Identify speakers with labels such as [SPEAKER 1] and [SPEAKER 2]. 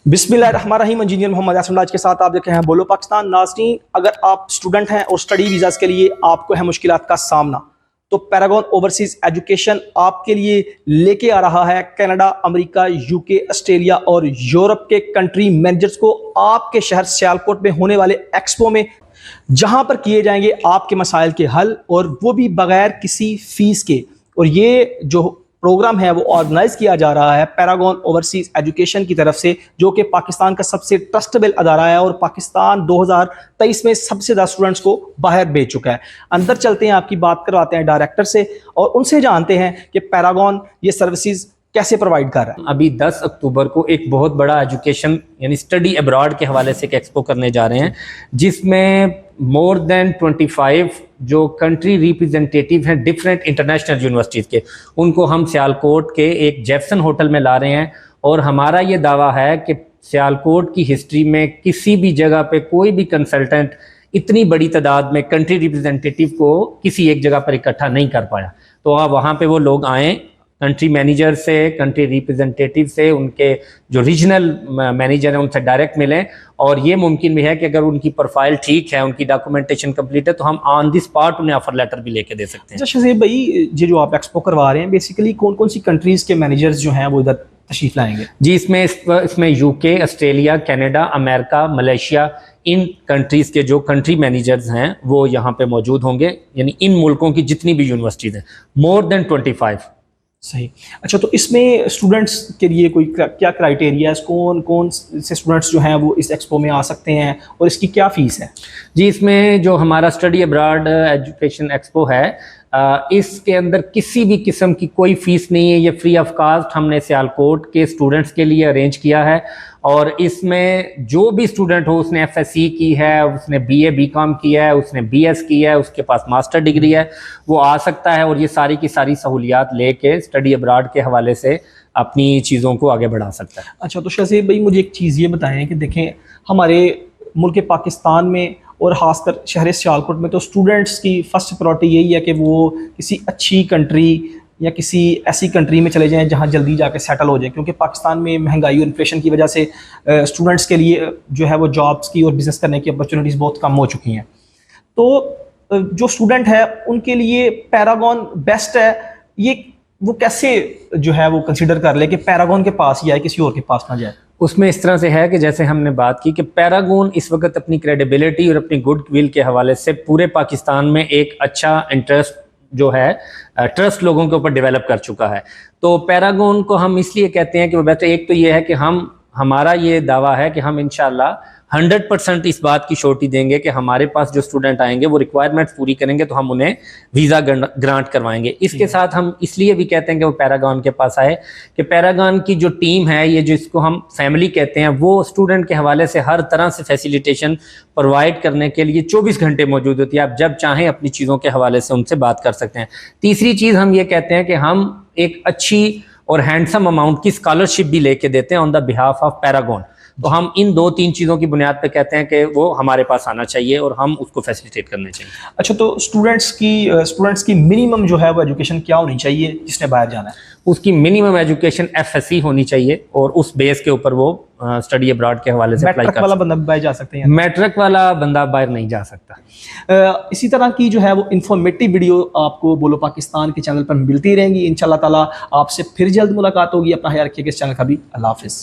[SPEAKER 1] बिस्मिल्लाहिर्रहमानिर्रहीम। इंजीनियर मोहम्मद यासिन आज के साथ आप देखे हैं बोलो पाकिस्तान। नाज़रीन, अगर आप स्टूडेंट हैं और स्टडी वीज़ाज़ के लिए आपको है मुश्किलात का सामना, तो पैरागॉन ओवरसीज़ एजुकेशन आपके लिए लेके आ रहा है कनाडा, अमेरिका, यूके, ऑस्ट्रेलिया और यूरोप के कंट्री मैनेजर्स को आपके शहर सियालकोट में होने वाले एक्सपो में, जहां पर किए जाएंगे आपके मसाइल के हल, और वो भी बगैर किसी फीस के। और ये जो प्रोग्राम है वो ऑर्गेनाइज किया जा रहा है पैरागॉन ओवरसीज एजुकेशन की तरफ से, जो कि पाकिस्तान का सबसे ट्रस्टेबल अदारा है और पाकिस्तान 2023 में सबसे ज़्यादा स्टूडेंट्स को बाहर भेज चुका है। अंदर चलते हैं, आपकी बात करवाते हैं डायरेक्टर से और उनसे जानते हैं कि पैरागॉन ये सर्विसेज कैसे प्रोवाइड कर रहा है।
[SPEAKER 2] अभी 10 अक्टूबर को एक बहुत बड़ा एजुकेशन यानी स्टडी अब्रॉड के हवाले से एक एक्सपो करने जा रहे हैं, जिसमें मोर देन 25 जो कंट्री रिप्रेजेंटेटिव हैं डिफरेंट इंटरनेशनल यूनिवर्सिटीज़ के, उनको हम सियालकोट के एक जेफसन होटल में ला रहे हैं। और हमारा ये दावा है कि सियालकोट की हिस्ट्री में किसी भी जगह पे कोई भी कंसल्टेंट इतनी बड़ी तादाद में कंट्री रिप्रेजेंटेटिव को किसी एक जगह पर इकट्ठा नहीं कर पाया। तो आप वहाँ पे वो लोग आएँ, कंट्री मैनेजर से, कंट्री रिप्रेजेंटेटिव से, उनके जो रीजनल मैनेजर हैं उनसे डायरेक्ट मिलें। और ये मुमकिन भी है कि अगर उनकी प्रोफाइल ठीक है, उनकी डॉक्यूमेंटेशन कंप्लीट है, तो हम ऑन द स्पॉट उन्हें ऑफर लेटर भी लेके दे सकते हैं।
[SPEAKER 1] अच्छा शजीब भाई, ये जो आप एक्सपो करवा रहे हैं, बेसिकली कौन कौन सी कंट्रीज़ के मैनेजर्स जो हैं वो इधर तशरीफ लाएंगे?
[SPEAKER 2] जी, इसमें UK, Australia, Canada, America, Malaysia, इन कंट्रीज़ के जो कंट्री मैनेजर्स हैं वो यहाँ पे मौजूद होंगे। यानी इन मुल्कों की जितनी भी यूनिवर्सिटीज़ हैं, मोर देन 25।
[SPEAKER 1] सही। अच्छा, तो इसमें स्टूडेंट्स के लिए कोई क्या क्राइटेरिया है? कौन कौन से स्टूडेंट्स जो हैं वो इस एक्सपो में आ सकते हैं और इसकी क्या फ़ीस है?
[SPEAKER 2] जी, इसमें जो हमारा स्टडी अब्रॉड एजुकेशन एक्सपो है, इसके अंदर किसी भी किस्म की कोई फ़ीस नहीं है। ये फ्री ऑफ कास्ट हमने सियालकोट के स्टूडेंट्स के लिए अरेंज किया है। और इसमें जो भी स्टूडेंट हो, उसने एफएससी की है, उसने बीए बीकॉम किया है, उसने बीएस किया है, उसके पास मास्टर डिग्री है, वो आ सकता है और ये सारी की सारी सहूलियात लेके स्टडी अब्रॉड के हवाले से अपनी चीज़ों को आगे बढ़ा सकता है।
[SPEAKER 1] अच्छा, तो शहज़ेब भाई मुझे एक चीज़ ये बताएं कि देखें, हमारे मुल्क पाकिस्तान में और ख़ासकर शहर सियालकोट में तो स्टूडेंट्स की फ़र्स्ट प्रायोरिटी यही है कि वो किसी अच्छी कंट्री या किसी ऐसी कंट्री में चले जाएं जहां जल्दी जाके सेटल हो जाए, क्योंकि पाकिस्तान में महंगाई और इन्फ्लेशन की वजह से स्टूडेंट्स के लिए जो है वो जॉब्स की और बिज़नेस करने की अपॉर्चुनिटीज़ बहुत कम हो चुकी हैं। तो जो स्टूडेंट है उनके लिए पैरागॉन बेस्ट है। ये वो कैसे जो है वो कंसिडर कर ले कि पैरागॉन के पास ही आए, किसी और के पास ना जाए?
[SPEAKER 2] उसमें इस तरह से है कि जैसे हमने बात की कि पैरागॉन इस वक्त अपनी क्रेडिबिलिटी और अपनी गुडविल के हवाले से पूरे पाकिस्तान में एक अच्छा इंटरेस्ट जो है, ट्रस्ट लोगों के ऊपर डेवलप कर चुका है। तो पैरागॉन को हम इसलिए कहते हैं कि वो बेहतर, एक तो ये है कि हमारा ये दावा है कि हम इंशाल्लाह 100% इस बात की श्योरिटी देंगे कि हमारे पास जो स्टूडेंट आएंगे वो रिक्वायरमेंट्स पूरी करेंगे तो हम उन्हें वीज़ा ग्रांट करवाएंगे। इसके साथ हम इसलिए भी कहते हैं कि वो पैरागॉन के पास आए कि पैरागॉन की जो टीम है, ये जिसको हम फैमिली कहते हैं, वो स्टूडेंट के हवाले से हर तरह से फैसिलिटेशन प्रोवाइड करने के लिए 24 घंटे मौजूद होती है। आप जब चाहें अपनी चीज़ों के हवाले से उनसे बात कर सकते हैं। तीसरी चीज़ हम ये कहते हैं कि हम एक अच्छी और हैंडसम अमाउंट की स्कॉलरशिप भी लेके देते हैं on the behalf of Paragon. तो हम इन 2-3 चीज़ों की बुनियाद पे कहते हैं कि वो हमारे पास आना चाहिए और हम उसको फैसिलिटेट करने चाहिए।
[SPEAKER 1] अच्छा, तो स्टूडेंट्स की मिनिमम जो है वो एजुकेशन क्या होनी चाहिए जिसने बाहर जाना है?
[SPEAKER 2] उसकी मिनिमम एजुकेशन एफएससी होनी चाहिए और उस बेस के ऊपर वो स्टडी अब्रॉड के हवाले से अप्लाई कर सकता है।
[SPEAKER 1] वाला बंदा बाहर जा सकते हैं?
[SPEAKER 2] मैट्रिक वाला बंदा बाहर नहीं जा सकता।
[SPEAKER 1] इसी तरह की जो है वो इंफॉर्मेटिव वीडियो आपको बोलो पाकिस्तान के चैनल पर मिलती रहेंगी। इंशाल्लाह ताला आपसे फिर जल्द मुलाकात होगी। अपना ख्याल रखिएगा। इस चैनल का भी अल्लाह हाफिज़।